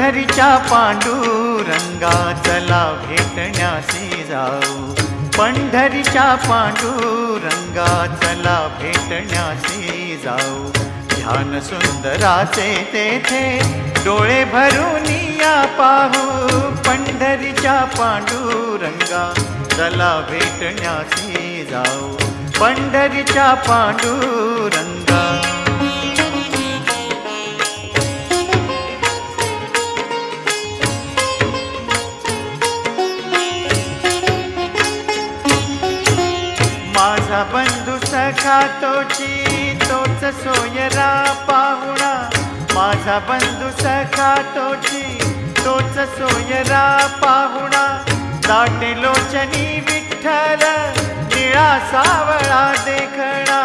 पंढरीच्या पांडुरंगा चला भेटण्यासी जाऊ, पंढरीच्या पांडुरंगा चला भेटण्यासी जाऊ। ध्यान सुंदराचे तेथे डोळे भरून या पाहू, पंढरीच्या पांडुरंगा चला भेटण्यासी जाऊ, पंढरीच्या पांडुरंगा। माझा बंधू सखा तोची तोच सोयरा पाहुणा, माझा बंधू सखा तोची तोच सोयरा पाहुणा। दाटे लोचनी विठ्ठल निळा सावळा देखणा,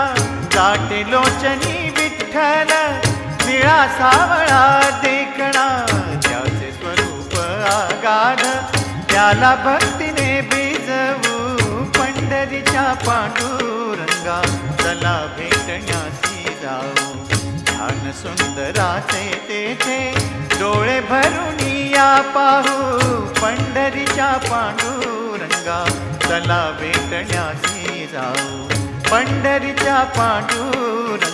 दाटे लोचनी विठ्ठल निळा सावळा देखणा। त्याचे स्वरूप आगाध त्याला भक्तीने भिजवू, पंढरीच्या पांडुरंगा चला भेटण्यासी जाऊ। ध्यान सुंदराचे तेथे डोळे भरून या पाहू, पंढरीच्या पांडुरंगा चला भेटण्यासी जाऊ, पंढरीच्या पांडुरंगा।